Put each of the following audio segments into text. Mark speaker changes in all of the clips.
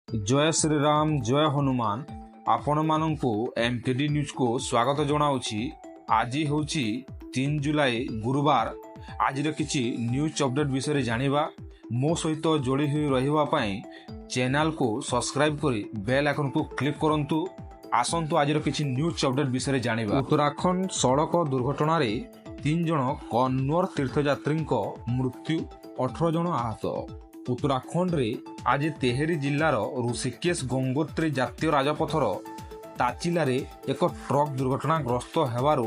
Speaker 1: जय श्रीराम जय हनुमान आपण मानंकु एमकेडी न्यूज को स्वागत जनाऊँगी। आज हूँ 3 जुलाई गुरुवार। आज किसी न्यूज अपडेट विषय जानिबा मो सहित जोड़ी हुई रही चैनल को सब्सक्राइब करी बेल आइकन को क्लिक करंतु। आसंतु आज किसी न्यूज अपडेट विषय जानिबा। उत्तराखंड सड़क दुर्घटना रे 3 जन कन्नौर तीर्थयात्री मृत्यु 18 जन आहत। उत्तराखंड रे आज तेहेरी जिल्लार ऋषिकेश गंगोत्री जातीय राजपथर ताचिलारे एक ट्रक दुर्घटनाग्रस्त हेबारु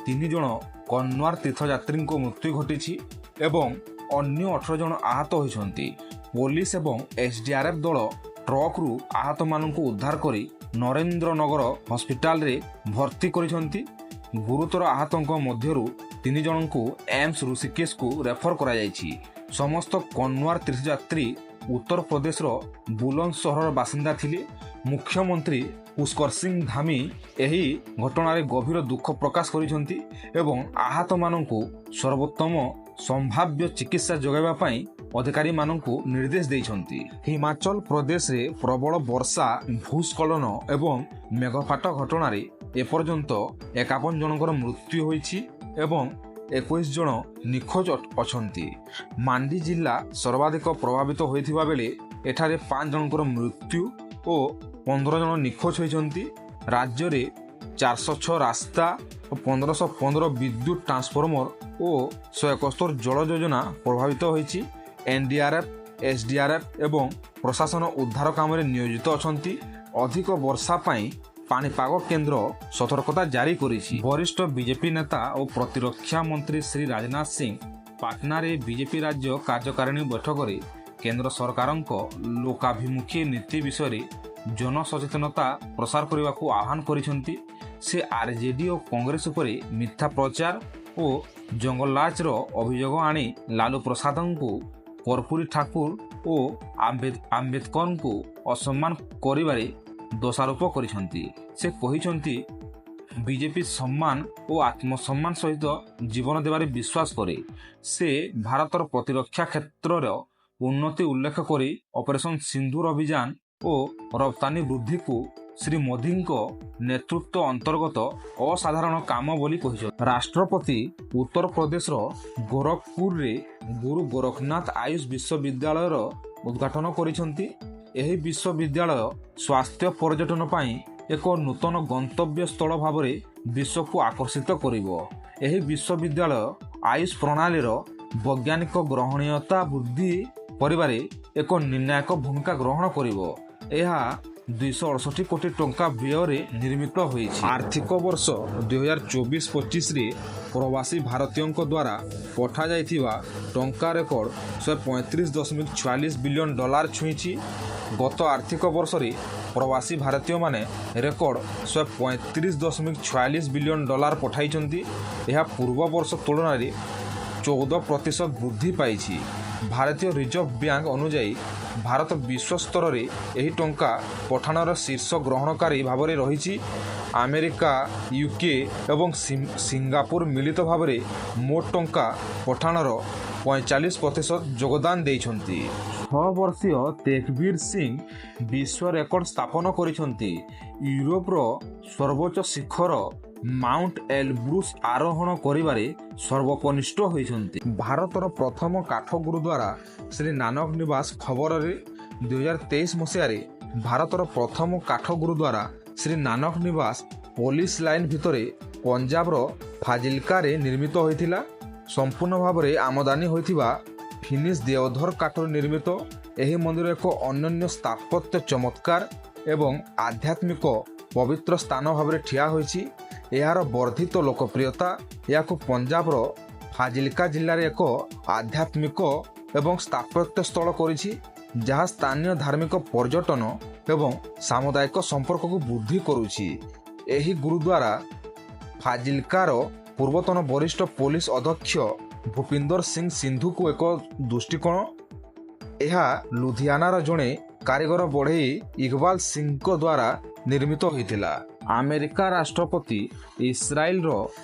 Speaker 1: 3 जन कन्नौर तीर्थयात्री मृत्यु घटी एवं अन्य 18 जन आहत होइछन्ति। पुलिस एवं एसडीआरएफ दल ट्रक रु आहत मानकु उद्धार करी नरेंद्रनगर हॉस्पिटल रे भर्ती करिसन्ति। गुरुतर आहतों मध्यरु 3 जनकु एम्स ऋषिकेश को रेफर करा जायछि। समस्त कन्नौर तीर्थयात्री उत्तर प्रदेश बुलंद सहर बासिंदा थिले। मुख्यमंत्री पुष्कर सिंह धामी एही घटना रे गभीर दुख प्रकाश करिसन्ति एवं आहत मानकु सर्वोत्तम संभाव्य चिकित्सा जोगाइबा पई अधिकारी मानकु निर्देश दैछन्ति। हिमाचल प्रदेश रे प्रबल वर्षा भूस्खलन एवं मेघपात घटना रे एपर्यंत 51 जनकर मृत्यु होइछि एवं 21 जन निखोज अछंती। मांडी जिला सर्वाधिक प्रभावित होइथिबा बेले एठारे 5 जनकर मृत्यु और 15 जन निखोज होइछंती। राज्य रे 406 रास्ता और 1515 विद्युत ट्रांसफॉर्मर और 171 जल योजना प्रभावित होइछि। एनडीआरएफ एसडीआरएफ एवं प्रशासन उद्धार काम रे नियोजित अछंती। अधिक वर्षा पाई पाणीपाग केन्द्र सतर्कता जारी करिछि। वरिष्ठ बीजेपी नेता और प्रतिरक्षा मंत्री श्री राजनाथ सिंह पाटना रे बीजेपी राज्य कार्यकारिणी बैठक रे केंद्र सरकारक लोकाभिमुखी नीति विषय जनसचेतनता प्रसार करने को आह्वान करिसेंति। से आरजेडी और कांग्रेस उपरे मिथ्या प्रचार और जंगलराज अभियोग आनी लालू प्रसाद को कर्पूरी ठाकुर और आम्बेडकर को असम्मान करिबारे दोषारोप करिसेंति। से कहिसेंति बीजेपी सम्मान और आत्मसम्मान सहित जीवन देवारे विश्वास करे। से भारतर प्रतिरक्षा क्षेत्र उन्नति उल्लेख करी ऑपरेशन सिंदूर अभियान और रप्तानी वृद्धि को श्री मोदी नेतृत्व अंतर्गत असाधारण काम बोली कहिसेंति। राष्ट्रपति उत्तर प्रदेश गोरखपुर रे गुरु गोरखनाथ आयुष विश्वविद्यालय उद्घाटन करिसेंति। एही विश्वविद्यालय स्वास्थ्य पर्यटन पाई एक नूतन गंतव्य स्थल भाव में विश्व को आकर्षित करिवो। एही विश्वविद्यालय आयुष प्रणालीर वैज्ञानिक ग्रहणीयता वृद्धि करिबारे एक निर्णायक भूमिका ग्रहण करिवो। एहा 268 कोटी टंका व्यय निर्मित होइछि। आर्थिक वर्ष 2024-25 रे प्रवासी भारतीयों द्वारा पठा जाइथिबा टंका रेकर्ड 135.46 बिलियन डॉलर छुईछि। गत आर्थिक वर्ष रे प्रवासी भारतीय माने रेकर्ड 135.46 बिलियन डॉलर पठाइछन्ति। यह पूर्व वर्ष तुलना रे 14% वृद्धि पाइछि। भारतीय रिजर्व बैंक अनुଯାयी भारत विश्व स्तर रे एही टंका पठाणर शीर्ष ग्रहणकारी भाव में रही। अमेरिका यूके एवं सिंगापुर मिलित भाव में मोट टंका पठाणर 45% योगदान देइछन्ति। 6 वर्षीय तेगबीर सिंह विश्व रेकर्ड स्थापन करिसन्ति। यूरोपर सर्वोच्च शिखर माउंट एलब्रुस आरोहण करिबारे सर्वकनिष्ठ होइछन्ति। भारतर प्रथम काठ गुरुद्वारा श्री नानक निवास खबर रे 2023 मसीह रे भारतर प्रथम काठ गुरुद्वारा श्री नानक निवास पुलिस लाइन भितरे पंजाब रो फाजिल्का रे निर्मित होइथिला। संपूर्ण भाव में आमदानी होइथिबा फिनिश देवधर काठर निर्मित एही मंदिर एक अनन्य स्थापत्य चमत्कार एवं आध्यात्मिक पवित्र स्थान भाव में ठिया होइछि। यार वर्धित लोकप्रियता याकु पंजाब रो फाजिल्का जिल्ला रे एक आध्यात्मिक एवं स्थापत्य स्थल करिछि, जहाँ स्थानीय धार्मिक पर्यटन एवं सामुदायिक संपर्क को वृद्धि करुछि। एही गुरुद्वारा फाजिल्कार पूर्वतन वरिष्ठ पुलिस अध्यक्ष भूपिंदर सिंह सिंधु को एक दृष्टिकोण। यह लुधियानार जड़े कारीगर बढ़ई इकबाल सिंह द्वारा निर्मित होइथिला। अमेरिका राष्ट्रपति इस्राएल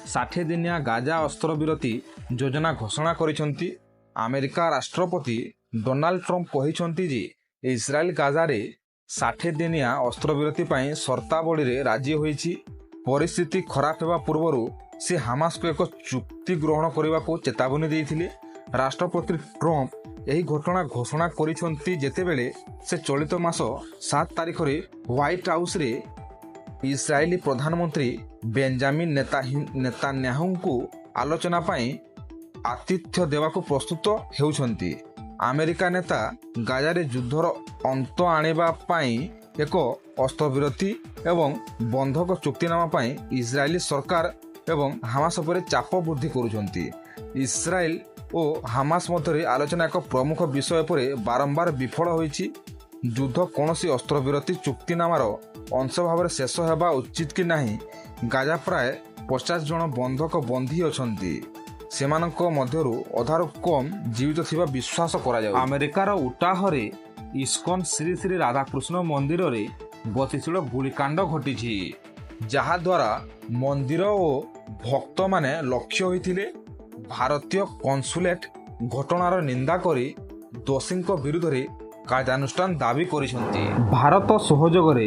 Speaker 1: 60 दिनिया गाजा अस्त्रविरति योजना घोषणा करिसन्ति। अमेरिका राष्ट्रपति डोनाल्ड ट्रम्प कहिसन्ति जे इस्राएल गाजा रे 60 ଦିନିଆ ଅସ୍ତ୍ରବିରତି ପାଇଁ ସର୍ତ୍ତାବଳୀରେ ରାଜି ହୋଇଛି। ପରିସ୍ଥିତି ଖରାପ ହେବା ପୂର୍ବରୁ ସେ ହାମାସକୁ ଏକ ଚୁକ୍ତି ଗ୍ରହଣ କରିବାକୁ ଚେତାବନୀ ଦେଇଥିଲେ। ରାଷ୍ଟ୍ରପତି ଟ୍ରମ୍ପ ଏହି ଘଟଣା ଘୋଷଣା କରିଛନ୍ତି ଯେତେବେଳେ ସେ ଚଳିତ ମାସ 7 ତାରିଖରେ ହ୍ୱାଇଟ୍ ହାଉସ୍ରେ ଇସ୍ରାଏଲି ପ୍ରଧାନମନ୍ତ୍ରୀ ବେଞ୍ଜାମିନ୍ ନେତାନ୍ୟାହୁଙ୍କୁ ଆଲୋଚନା ପାଇଁ ଆତିଥ୍ୟ ଦେବାକୁ ପ୍ରସ୍ତୁତ ହେଉଛନ୍ତି। ଆମେରିକା ନେତା ଗାଜାରେ ଯୁଦ୍ଧର ଅନ୍ତ ଆଣିବା ପାଇଁ ଏକ ଅସ୍ତ୍ରବିରତି ଏବଂ ବନ୍ଧକ ଚୁକ୍ତିନାମା ପାଇଁ ଇସ୍ରାଏଲି ସରକାର ଏବଂ ହାମାସ ଉପରେ ଚାପ ବୃଦ୍ଧି କରୁଛନ୍ତି। ଇସ୍ରାଏଲ ଓ ହାମାସ ମଧ୍ୟରେ ଆଲୋଚନା ଏକ ପ୍ରମୁଖ ବିଷୟ ଉପରେ ବାରମ୍ବାର ବିଫଳ ହୋଇଛି। ଯୁଦ୍ଧ କୌଣସି ଅସ୍ତ୍ରବିରତି ଚୁକ୍ତିନାମାର ଅଂଶ ଭାବରେ ଶେଷ ହେବା ଉଚିତ କି ନାହିଁ। ଗାଜା ପ୍ରାୟ 50 ଜଣ ବନ୍ଧକ ବନ୍ଦୀ ଅଛନ୍ତି। ସେମାନଙ୍କ ମଧ୍ୟରୁ ଅଧାରୁ କମ୍ ଜୀବିତ ଥିବା ବିଶ୍ୱାସ କରାଯାଉଛି। ଆମେରିକାର ଉଟାହରେ ଇସ୍କନ ଶ୍ରୀ ଶ୍ରୀ ରାଧାକୃଷ୍ଣ ମନ୍ଦିରରେ ଗତିଶୀଳ ଗୁଳିକାଣ୍ଡ ଘଟିଛି, ଯାହାଦ୍ୱାରା ମନ୍ଦିର ଓ ଭକ୍ତମାନେ ଲକ୍ଷ୍ୟ ହୋଇଥିଲେ। ଭାରତୀୟ କନସୁଲେଟ୍ ଘଟଣାର ନିନ୍ଦା କରି ଦୋଷୀଙ୍କ ବିରୁଦ୍ଧରେ କାର୍ଯ୍ୟାନୁଷ୍ଠାନ ଦାବି କରିଛନ୍ତି। ଭାରତ ସହଯୋଗରେ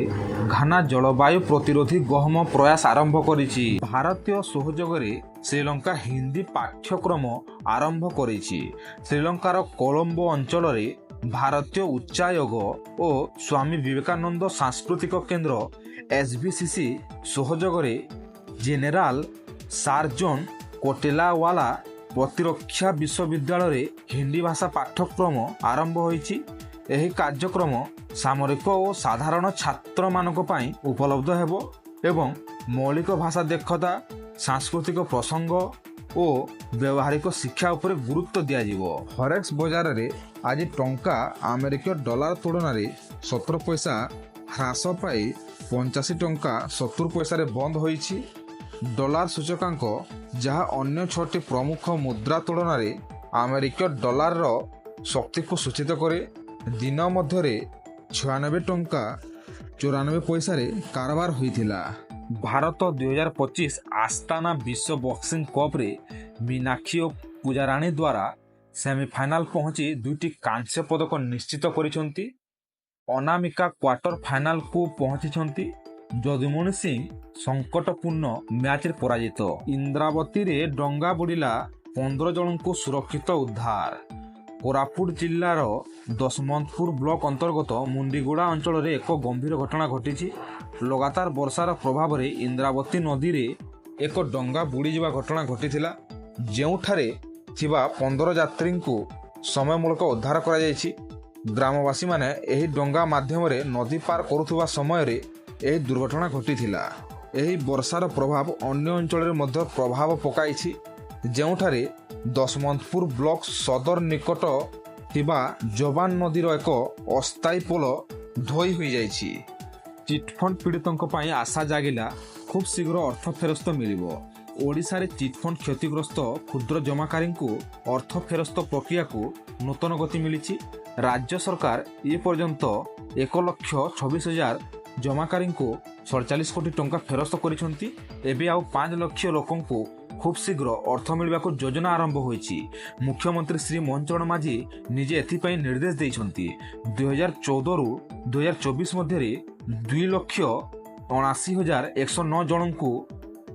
Speaker 1: ଘାନା ଜଳବାୟୁ ପ୍ରତିରୋଧୀ ଗହମ ପ୍ରୟାସ ଆରମ୍ଭ କରିଛି। ଭାରତୀୟ ସହଯୋଗରେ ଶ୍ରୀଲଙ୍କା ହିନ୍ଦୀ ପାଠ୍ୟକ୍ରମ ଆରମ୍ଭ କରିଛି। ଶ୍ରୀଲଙ୍କାର କୋଲମ୍ବୋ ଅଞ୍ଚଳରେ ଭାରତୀୟ ଉଚ୍ଚାୟୋଗ ଓ ସ୍ୱାମୀ ବିବେକାନନ୍ଦ ସାଂସ୍କୃତିକ କେନ୍ଦ୍ର SBCC ସହଯୋଗରେ ଜେନେରାଲ ସାର୍ଜନ କୋଟେଲାୱାଲା ପ୍ରତିରକ୍ଷା ବିଶ୍ୱବିଦ୍ୟାଳୟରେ ହିନ୍ଦୀ ଭାଷା ପାଠ୍ୟକ୍ରମ ଆରମ୍ଭ ହୋଇଛି। ଏହି କାର୍ଯ୍ୟକ୍ରମ ସାମରିକ ଓ ସାଧାରଣ ଛାତ୍ରମାନଙ୍କ ପାଇଁ ଉପଲବ୍ଧ ହେବ ଏବଂ ମୌଳିକ ଭାଷା ଦକ୍ଷତା, ସାଂସ୍କୃତିକ ପ୍ରସଙ୍ଗ ଓ ବ୍ୟବହାରିକ ଶିକ୍ଷା ଉପରେ ଗୁରୁତ୍ୱ ଦିଆଯିବ। ଫରେକ୍ସ ବଜାରରେ ଆଜି ଟଙ୍କା ଆମେରିକୀୟ ଡଲାର ତୁଳନାରେ 17 ପଇସା ହ୍ରାସ ପାଇ 85 ଟଙ୍କା 70 ପଇସାରେ ବନ୍ଦ ହୋଇଛି। ଡଲାର ସୂଚକାଙ୍କ, ଯାହା ଅନ୍ୟ 6ଟି ପ୍ରମୁଖ ମୁଦ୍ରା ତୁଳନାରେ ଆମେରିକୀୟ ଡଲାରର ଶକ୍ତିକୁ ସୂଚିତ କରେ, ଦିନ ମଧ୍ୟରେ 96 ଟଙ୍କା 94 ପଇସାରେ କାରବାର ହୋଇଥିଲା। ଭାରତ 2025 ଆସ୍ତାନା ବିଶ୍ୱ ବକ୍ସିଂ କପ୍ରେ ମୀନାକ୍ଷୀ ଓ ପୂଜାରାଣୀ ଦ୍ୱାରା ସେମିଫାଇନାଲ ପହଞ୍ଚି 2ଟି କାଂସ୍ୟ ପଦକ ନିଶ୍ଚିତ କରିଛନ୍ତି। ଅନାମିକା କ୍ୱାର୍ଟର ଫାଇନାଲକୁ ପହଞ୍ଚିଛନ୍ତି। ଯଦୁମଣି ସିଂ ସଙ୍କଟପୂର୍ଣ୍ଣ ମ୍ୟାଚରେ ପରାଜିତ। ଇନ୍ଦ୍ରାବତୀରେ ଡଙ୍ଗା ବୁଡ଼ିଲା, 15 ଜଣଙ୍କୁ ସୁରକ୍ଷିତ ଉଦ୍ଧାର। କୋରାପୁଟ ଜିଲ୍ଲାର ଦଶମନ୍ତପୁର ବ୍ଲକ ଅନ୍ତର୍ଗତ ମୁଣ୍ଡିଗୁଡ଼ା ଅଞ୍ଚଳରେ ଏକ ଗମ୍ଭୀର ଘଟଣା ଘଟିଛି। ଲଗାତାର ବର୍ଷାର ପ୍ରଭାବରେ ଇନ୍ଦ୍ରାବତୀ ନଦୀରେ ଏକ ଡଙ୍ଗା ବୁଡ଼ିଯିବା ଘଟଣା ଘଟିଥିଲା, ଯେଉଁଠାରେ ଥିବା 15 ଯାତ୍ରୀଙ୍କୁ ସମୟମୂଳକ ଉଦ୍ଧାର କରାଯାଇଛି। ଗ୍ରାମବାସୀମାନେ ଏହି ଡଙ୍ଗା ମାଧ୍ୟମରେ ନଦୀ ପାର କରୁଥିବା ସମୟରେ ଏହି ଦୁର୍ଘଟଣା ଘଟିଥିଲା। ଏହି ବର୍ଷାର ପ୍ରଭାବ ଅନ୍ୟ ଅଞ୍ଚଳରେ ମଧ୍ୟ ପ୍ରଭାବ ପକାଇଛି, ଯେଉଁଠାରେ ଦଶମନ୍ତପୁର ବ୍ଲକ ସଦର ନିକଟ ଥିବା ଯବାନ ନଦୀର ଏକ ଅସ୍ଥାୟୀ ପୋଲ ଧୋଇ ହୋଇଯାଇଛି। ଚିଟ୍ଫଣ୍ଡ ପୀଡ଼ିତଙ୍କ ପାଇଁ ଆଶା ଜାଗିଲା, ଖୁବ୍ ଶୀଘ୍ର ଅର୍ଥ ଫେରସ୍ତ ମିଳିବ। ଓଡ଼ିଶାରେ ଚିଟ୍ଫଣ୍ଡ କ୍ଷତିଗ୍ରସ୍ତ କ୍ଷୁଦ୍ର ଜମାକାରୀଙ୍କୁ ଅର୍ଥ ଫେରସ୍ତ ପ୍ରକ୍ରିୟାକୁ ନୂତନ ଗତି ମିଳିଛି। ରାଜ୍ୟ ସରକାର ଏପର୍ଯ୍ୟନ୍ତ 1,26,000 ଜମାକାରୀଙ୍କୁ 47 କୋଟି ଟଙ୍କା ଫେରସ୍ତ କରିଛନ୍ତି। ଏବେ ଆଉ 5 ଲକ୍ଷ ଲୋକଙ୍କୁ ଖୁବ୍ ଶୀଘ୍ର ଅର୍ଥ ମିଳିବାକୁ ଯୋଜନା ଆରମ୍ଭ ହୋଇଛି। ମୁଖ୍ୟମନ୍ତ୍ରୀ ଶ୍ରୀ ମୋହନ ଚରଣ ମାଝୀ ନିଜେ ଏଥିପାଇଁ ନିର୍ଦ୍ଦେଶ ଦେଇଛନ୍ତି। 2014ରୁ 2024 ମଧ୍ୟରେ 2,79,109 ଜଣଙ୍କୁ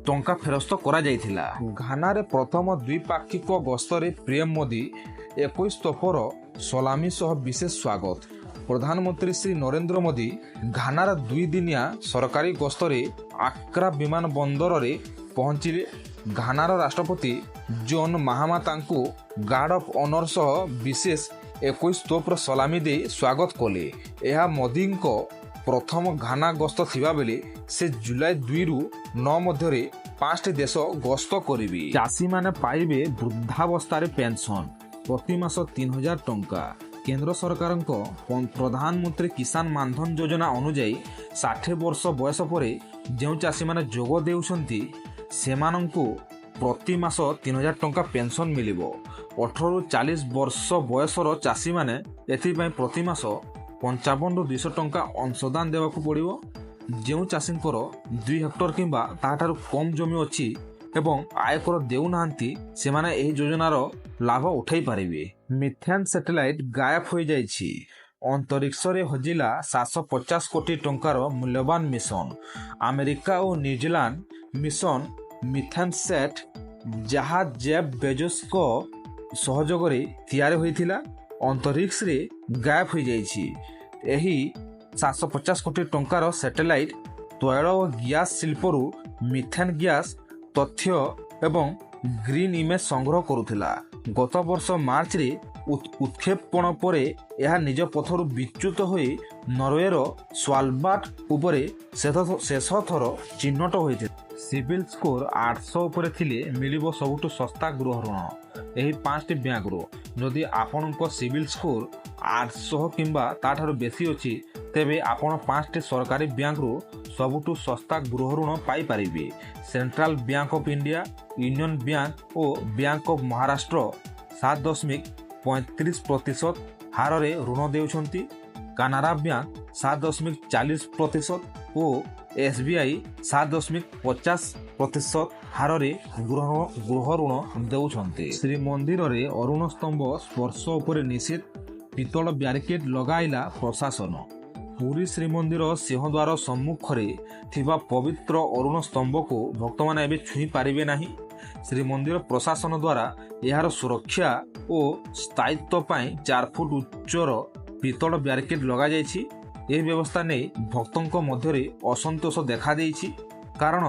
Speaker 1: ଟଙ୍କା ଫେରସ୍ତ କରାଯାଇଥିଲା। ଘାନାରେ ପ୍ରଥମ ଦ୍ୱିପାକ୍ଷିକ ଗସ୍ତରେ ପିଏମ୍ ମୋଦି 21 ତୋପର ସଲାମି ସହ ବିଶେଷ ସ୍ୱାଗତ। ପ୍ରଧାନମନ୍ତ୍ରୀ ଶ୍ରୀ ନରେନ୍ଦ୍ର ମୋଦି ଘାନାର 2 ଦିନିଆ ସରକାରୀ ଗସ୍ତରେ ଆକ୍ରା ବିମାନ ବନ୍ଦରରେ ପହଞ୍ଚିଲେ। ଘାନାର ରାଷ୍ଟ୍ରପତି ଜୋନ୍ ମାହାମା ତାଙ୍କୁ ଗାର୍ଡ ଅଫ୍ ଅନର ସହ ବିଶେଷ 21 ତୋପର ସଲାମି ଦେଇ ସ୍ୱାଗତ କଲେ। ଏହା ମୋଦିଙ୍କ ପ୍ରଥମ ଘାନା ଗସ୍ତ ଥିବାବେଳେ ସେ ଜୁଲାଇ 2ରୁ 9 ମଧ୍ୟରେ 5ଟି ଦେଶ ଗସ୍ତ କରିବେ। ଚାଷୀମାନେ ପାଇବେ ବୃଦ୍ଧାବସ୍ଥାରେ ପେନ୍ସନ, ପ୍ରତି ମାସ 3,000 ଟଙ୍କା। କେନ୍ଦ୍ର ସରକାରଙ୍କ ପ୍ରଧାନମନ୍ତ୍ରୀ କିଷାନ ମାନଧନ ଯୋଜନା ଅନୁଯାୟୀ 60 ବର୍ଷ ବୟସ ପରେ ଯେଉଁ ଚାଷୀମାନେ ଯୋଗ ଦେଉଛନ୍ତି ସେମାନଙ୍କୁ ପ୍ରତି ମାସ 3,000 ଟଙ୍କା ପେନ୍ସନ ମିଳିବ। 18ରୁ 40 ବର୍ଷ ବୟସର ଚାଷୀମାନେ ଏଥିପାଇଁ ପ୍ରତି ମାସ 55ରୁ 200 ଟଙ୍କା ଅଂଶଦାନ ଦେବାକୁ ପଡ଼ିବ। ଯେଉଁ ଚାଷୀଙ୍କର 2 ହେକ୍ଟର କିମ୍ବା ତାହାଠାରୁ କମ୍ ଜମି ଅଛି ଏବଂ ଆୟକର ଦେଉନାହାନ୍ତି, ସେମାନେ ଏହି ଯୋଜନାର ଲାଭ ଉଠାଇ ପାରିବେ। ମିଥେନ୍ ସ୍ୟାଟେଲାଇଟ୍ ଗାୟବ ହୋଇଯାଇଛି। ଅନ୍ତରୀକ୍ଷରେ ହଜିଲା 750 କୋଟି ଟଙ୍କାର ମୂଲ୍ୟବାନ ମିଶନ। ଆମେରିକା ଓ ନ୍ୟୁଜିଲାଣ୍ଡ ମିଶନ ମିଥେନସେଟ୍, ଯାହା ଜେଫ୍ ବେଜୋସଙ୍କ ସହଯୋଗରେ ତିଆରି ହୋଇଥିଲା, ଅନ୍ତରୀକ୍ଷରେ ଗାୟବ ହୋଇଯାଇଛି। ଏହି 750 କୋଟି ଟଙ୍କାର ସ୍ୟାଟେଲାଇଟ୍ ତୈଳ ଓ ଗ୍ୟାସ୍ ଶିଳ୍ପରୁ ମିଥେନ୍ ଗ୍ୟାସ୍ ତଥ୍ୟ ଏବଂ ଗ୍ରୀନ୍ ଇମେଜ୍ ସଂଗ୍ରହ କରୁଥିଲା। ଗତ ବର୍ଷ ମାର୍ଚ୍ଚରେ ଉତ୍କ୍ଷେପଣ ପରେ ଏହା ନିଜ ପଥରୁ ବିଚ୍ୟୁତ ହୋଇ ନରୱେର ସ୍ୱାଲବାର୍ଡ ଉପରେ ଶେଷ ଥର ଚିହ୍ନଟ ହୋଇଥିଲା। ସିବିଲ୍ ସ୍କୋର 800 ଉପରେ ଥିଲେ ମିଳିବ ସବୁଠୁ ଶସ୍ତା ଗୃହ ଋଣ। ଏହି 5ଟି ବ୍ୟାଙ୍କରୁ ଯଦି ଆପଣଙ୍କ ସିବିଲ୍ ସ୍କୋର 800 କିମ୍ବା ତାଠାରୁ ବେଶୀ ଅଛି, ତେବେ ଆପଣ 5ଟି ସରକାରୀ ବ୍ୟାଙ୍କରୁ ସବୁଠୁ ଶସ୍ତା ଗୃହ ଋଣ ପାଇପାରିବେ। Central bank of India, union bank O bank of Maharashtra 7.35% ହାରରେ ଋଣ ଦେଉଛନ୍ତି। କାନାରା ବ୍ୟାଙ୍କ 7.40% ଓ SBI 7.50% ହାରରେ ଗୃହ ଋଣ ଦେଉଛନ୍ତି। ଶ୍ରୀମନ୍ଦିରରେ ଅରୁଣ ସ୍ତମ୍ଭ ସ୍ପର୍ଶ ଉପରେ ନିଷେଧ, ପିତ୍ତଳ ବ୍ୟାରିକେଡ୍ ଲଗାଇଲା ପ୍ରଶାସନ। ପୁରୀ ଶ୍ରୀମନ୍ଦିର ସିଂହଦ୍ୱାର ସମ୍ମୁଖରେ ଥିବା ପବିତ୍ର ଅରୁଣ ସ୍ତମ୍ଭକୁ ଭକ୍ତମାନେ ଏବେ ଛୁଇଁ ପାରିବେ ନାହିଁ। ଶ୍ରୀମନ୍ଦିର ପ୍ରଶାସନ ଦ୍ୱାରା ଏହାର ସୁରକ୍ଷା ଓ ସ୍ଥାୟିତ୍ୱ ପାଇଁ 4 ଫୁଟ ଉଚ୍ଚର ପିତ୍ତଳ ବ୍ୟାରିକେଡ୍ ଲଗାଯାଇଛି। ଏହି ବ୍ୟବସ୍ଥା ନେଇ ଭକ୍ତଙ୍କ ମଧ୍ୟରେ ଅସନ୍ତୋଷ ଦେଖାଦେଇଛି, କାରଣ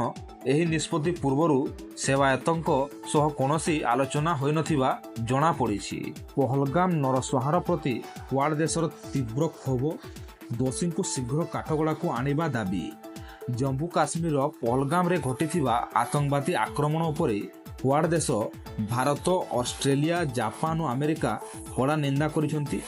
Speaker 1: ଏହି ନିଷ୍ପତ୍ତି ପୂର୍ବରୁ ସେବାୟତଙ୍କ ସହ କୌଣସି ଆଲୋଚନା ହୋଇନଥିବା ଜଣାପଡ଼ିଛି। ପହଲଗାମ ନରସଂହାର ପ୍ରତି କ୍ୱାଡ୍ ଦେଶର ତୀବ୍ର କ୍ଷୋଭ, ଦୋଷୀଙ୍କୁ ଶୀଘ୍ର କାଠଗଡ଼ାକୁ ଆଣିବା ଦାବି। ଜମ୍ମୁ କାଶ୍ମୀରର ପହଲଗାମରେ ଘଟିଥିବା ଆତଙ୍କବାଦୀ ଆକ୍ରମଣ ଉପରେ କ୍ୱାଡ୍ ଦେଶ ଭାରତ, ଅଷ୍ଟ୍ରେଲିଆ, ଜାପାନ ଓ ଆମେରିକା କଡ଼ା ନିନ୍ଦା କରିଛନ୍ତି।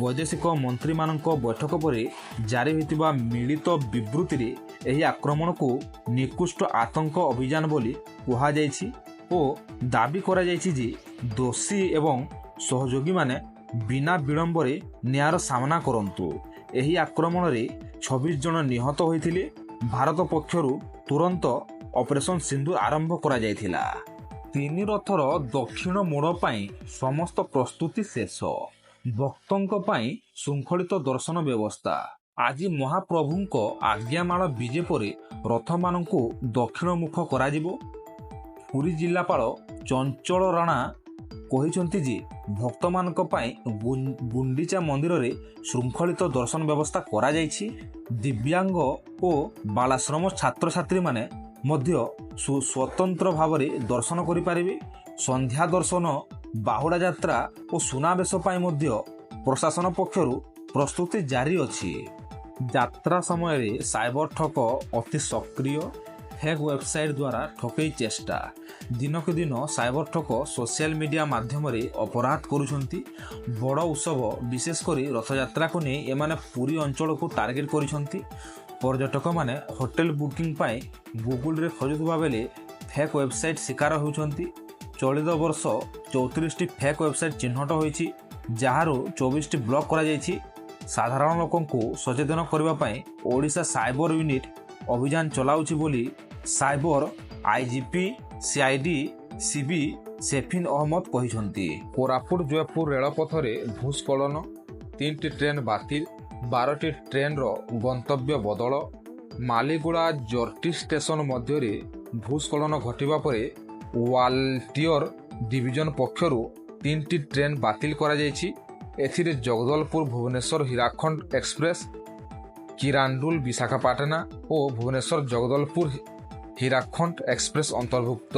Speaker 1: ବୈଦେଶିକ ମନ୍ତ୍ରୀମାନଙ୍କ ବୈଠକ ପରେ ଜାରି ହୋଇଥିବା ମିଳିତ ବିବୃତ୍ତିରେ ଏହି ଆକ୍ରମଣକୁ ନିକୃଷ୍ଟ ଆତଙ୍କ ଅଭିଯାନ ବୋଲି କୁହାଯାଇଛି ଓ ଦାବି କରାଯାଇଛି ଯେ ଦୋଷୀ ଏବଂ ସହଯୋଗୀମାନେ ବିନା ବିଳମ୍ବରେ ନ୍ୟାୟର ସାମ୍ନା କରନ୍ତୁ। ଏହି ଆକ୍ରମଣରେ 26 ଜଣ ନିହତ ହୋଇଥିଲେ। ଭାରତ ପକ୍ଷରୁ ତୁରନ୍ତ ଅପରେସନ ସିନ୍ଦୁର ଆରମ୍ଭ କରାଯାଇଥିଲା। 3 ରଥର ଦକ୍ଷିଣ ମୋଡ଼ ପାଇଁ ସମସ୍ତ ପ୍ରସ୍ତୁତି ଶେଷ। ଭକ୍ତଙ୍କ ପାଇଁ ଶୃଙ୍ଖଳିତ ଦର୍ଶନ ବ୍ୟବସ୍ଥା। ଆଜି ମହାପ୍ରଭୁଙ୍କ ଆଜ୍ଞାମାଳ ବିଜେ ପରେ ରଥମାନଙ୍କୁ ଦକ୍ଷିଣମୁଖ କରାଯିବ। ପୁରୀ ଜିଲ୍ଲାପାଳ ଚଞ୍ଚଳ ରାଣା କହିଛନ୍ତି ଯେ ଭକ୍ତମାନଙ୍କ ପାଇଁ ଗୁଣ୍ଡିଚା ମନ୍ଦିରରେ ଶୃଙ୍ଖଳିତ ଦର୍ଶନ ବ୍ୟବସ୍ଥା କରାଯାଇଛି। ଦିବ୍ୟାଙ୍ଗ ଓ ବାଳାଶ୍ରମ ଛାତ୍ରଛାତ୍ରୀମାନେ ମଧ୍ୟ ସ୍ୱତନ୍ତ୍ର ଭାବରେ ଦର୍ଶନ କରିପାରିବେ। ସନ୍ଧ୍ୟା ଦର୍ଶନ, ବାହୁଡ଼ା ଯାତ୍ରା ଓ ସୁନାବେଶ ପାଇଁ ମଧ୍ୟ ପ୍ରଶାସନ ପକ୍ଷରୁ ପ୍ରସ୍ତୁତି ଜାରି ଅଛି। ଯାତ୍ରା ସମୟରେ ସାଇବର ଠକ ଅତି ସକ୍ରିୟ। ଫେକ୍ ୱେବସାଇଟ୍ ଦ୍ୱାରା ଠକେଇ ଚେଷ୍ଟା। ଦିନକୁ ଦିନ ସାଇବର ଠକ ସୋସିଆଲ ମିଡ଼ିଆ ମାଧ୍ୟମରେ ଅପରାଧ କରୁଛନ୍ତି। ବଡ଼ ଉତ୍ସବ, ବିଶେଷ କରି ରଥଯାତ୍ରାକୁ ନେଇ ଏମାନେ ପୁରୀ ଅଞ୍ଚଳକୁ ଟାର୍ଗେଟ୍ କରିଛନ୍ତି। ପର୍ଯ୍ୟଟକମାନେ ହୋଟେଲ ବୁକିଂ ପାଇଁ ଗୁଗୁଲରେ ଖୋଜୁଥିବା ବେଳେ ଫେକ୍ ୱେବସାଇଟ୍ ଶିକାର ହେଉଛନ୍ତି। ଚଳିତ ବର୍ଷ 34ଟି ଫେକ୍ ୱେବସାଇଟ୍ ଚିହ୍ନଟ ହୋଇଛି, ଯାହାରୁ 24ଟି ବ୍ଲକ୍ କରାଯାଇଛି। ସାଧାରଣ ଲୋକଙ୍କୁ ସଚେତନ କରିବା ପାଇଁ ଓଡ଼ିଶା ସାଇବର ୟୁନିଟ୍ ଅଭିଯାନ ଚଳାଉଛି ବୋଲି cyber IGP CID CB Safin Ahmad କହିଛନ୍ତି। କୋରାପୁଟ ଜୟପୁର ରେଳପଥରେ ଭୂସ୍ଖଳନ, 3ଟି ଟ୍ରେନ୍ ବାତିଲ, 12ଟି ଟ୍ରେନ୍ର ଗନ୍ତବ୍ୟ ବଦଳ। ମାଲିଗୁଡ଼ା ଜର୍ଟି ଷ୍ଟେସନ ମଧ୍ୟରେ ଭୂସ୍ଖଳନ ଘଟିବା ପରେ ୱାଲଟିୟର ଡିଭିଜନ ପକ୍ଷରୁ 3ଟି ଟ୍ରେନ୍ ବାତିଲ କରାଯାଇଛି। ଏଥିରେ ଜଗଦଲପୁର ଭୁବନେଶ୍ୱର ହୀରାଖଣ୍ଡ ଏକ୍ସପ୍ରେସ୍, କିରାଣ୍ଡୁଲ ବିଶାଖାପାଟଣା ଓ ଭୁବନେଶ୍ୱର ଜଗଦଲପୁର ହୀରାଖଣ୍ଡ ଏକ୍ସପ୍ରେସ୍ ଅନ୍ତର୍ଭୁକ୍ତ।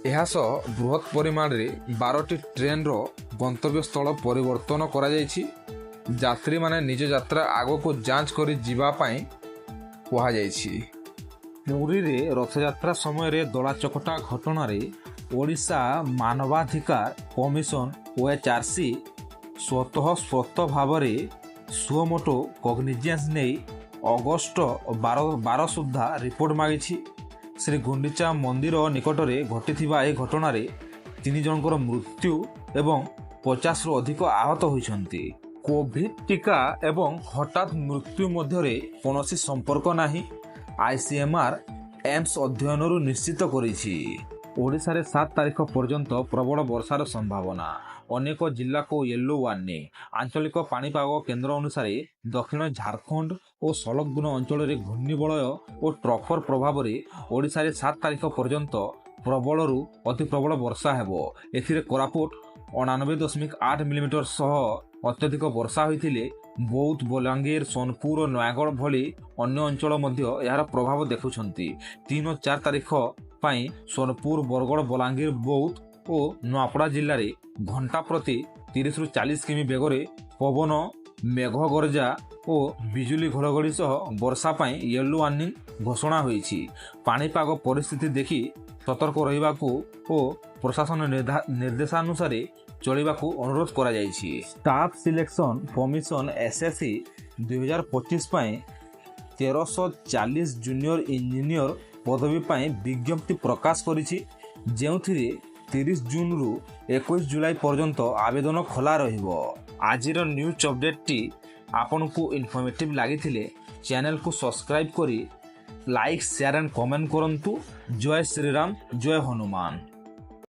Speaker 1: ଏହାସହ ବୃହତ୍ ପରିମାଣରେ 12ଟି ଟ୍ରେନ୍ର ଗନ୍ତବ୍ୟସ୍ଥଳ ପରିବର୍ତ୍ତନ କରାଯାଇଛି। ଯାତ୍ରୀମାନେ ନିଜ ଯାତ୍ରା ଆଗକୁ ଯାଞ୍ଚ କରି ଯିବା ପାଇଁ କୁହାଯାଇଛି। ପୁରୀରେ ରଥଯାତ୍ରା ସମୟରେ ଦଳାଚକଟା ଘଟଣାରେ ଓଡ଼ିଶା ମାନବାଧିକାର କମିଶନ OHRC ସ୍ୱତଃସ୍ଫୂର୍ତ୍ତ ଭାବରେ ସୁମୋଟୋ କଗ୍ନିଜେନ୍ସ ନେଇ ଅଗଷ୍ଟ 12 ସୁଦ୍ଧା ରିପୋର୍ଟ ମାଗିଛି। ଶ୍ରୀ ଗୁଣ୍ଡିଚା ମନ୍ଦିର ନିକଟରେ ଘଟିଥିବା ଏହି ଘଟଣାରେ 3 ଜଣଙ୍କର ମୃତ୍ୟୁ ଏବଂ 50ରୁ ଅଧିକ ଆହତ ହୋଇଛନ୍ତି। କୋଭିଡ୍ ଟିକା ଏବଂ ହଠାତ୍ ମୃତ୍ୟୁ ମଧ୍ୟରେ କୌଣସି ସମ୍ପର୍କ ନାହିଁ, ICMR ଏମ୍ସ ଅଧ୍ୟୟନରୁ ନିଶ୍ଚିତ କରିଛି। ଓଡ଼ିଶାରେ 7 ତାରିଖ ପର୍ଯ୍ୟନ୍ତ ପ୍ରବଳ ବର୍ଷାର ସମ୍ଭାବନା। ଅନେକ ଜିଲ୍ଲାକୁ ୟେଲୋ ୱାର୍ଣ୍ଣିଂ। ଆଞ୍ଚଳିକ ପାଣିପାଗ କେନ୍ଦ୍ର ଅନୁସାରେ ଦକ୍ଷିଣ ଝାଡ଼ଖଣ୍ଡ ଓ ସଂଲଗ୍ନ ଅଞ୍ଚଳରେ ଘୂର୍ଣ୍ଣିବଳୟ ଓ ଟ୍ରଫର ପ୍ରଭାବରେ ଓଡ଼ିଶାରେ 7 ତାରିଖ ପର୍ଯ୍ୟନ୍ତ ପ୍ରବଳରୁ ଅତି ପ୍ରବଳ ବର୍ଷା ହେବ। ଏଥିରେ କୋରାପୁଟ 89.8 ମିଲିମିଟର ସହ ଅତ୍ୟଧିକ ବର୍ଷା ହୋଇଥିଲେ ବୌଦ୍ଧ, ବଲାଙ୍ଗୀର, ସୋନପୁର ଓ ନୟାଗଡ଼ ଭଳି ଅନ୍ୟ ଅଞ୍ଚଳ ମଧ୍ୟ ଏହାର ପ୍ରଭାବ ଦେଖୁଛନ୍ତି। 3 ଓ 4 ତାରିଖ ପାଇଁ ସୋନପୁର, ବରଗଡ଼, ବଲାଙ୍ଗୀର, ବୌଦ୍ଧ ଓ ନୂଆପଡ଼ା ଜିଲ୍ଲାରେ ଘଣ୍ଟା ପ୍ରତି 30ରୁ 40 କିମି ବେଗରେ ପବନ, ମେଘ ଗର୍ଜା ଓ ବିଜୁଳି ଘଡ଼ଘଡ଼ି ସହ ବର୍ଷା ପାଇଁ ୟେଲୋ ୱାର୍ଣ୍ଣିଂ ଘୋଷଣା ହୋଇଛି। ପାଣିପାଗ ପରିସ୍ଥିତି ଦେଖି ସତର୍କ ରହିବାକୁ ଓ ପ୍ରଶାସନ ନିର୍ଦ୍ଦେଶାନୁସାରେ ଚଳିବାକୁ ଅନୁରୋଧ କରାଯାଇଛି। ଷ୍ଟାଫ୍ ସିଲେକ୍ସନ୍ କମିଶନ SSC 2025 ପାଇଁ 1340 ଜୁନିୟର ଇଞ୍ଜିନିୟର ପଦବୀ ପାଇଁ ବିଜ୍ଞପ୍ତି ପ୍ରକାଶ କରିଛି, ଯେଉଁଥିରେ 30 ଜୁନରୁ 21 ଜୁଲାଇ ପର୍ଯ୍ୟନ୍ତ ଆବେଦନ ଖୋଲା ରହିବ। ଆଜିର ନ୍ୟୁଜ୍ ଅପଡେଟ୍ଟି ଆପଣଙ୍କୁ ଇନଫର୍ମେଟିଭ୍ ଲାଗିଥିଲେ ଚ୍ୟାନେଲକୁ ସବସ୍କ୍ରାଇବ୍ କରି ଲାଇକ୍, ସେୟାର ଆଣ୍ଡ କମେଣ୍ଟ କରନ୍ତୁ। ଜୟ ଶ୍ରୀରାମ, ଜୟ ହନୁମାନ।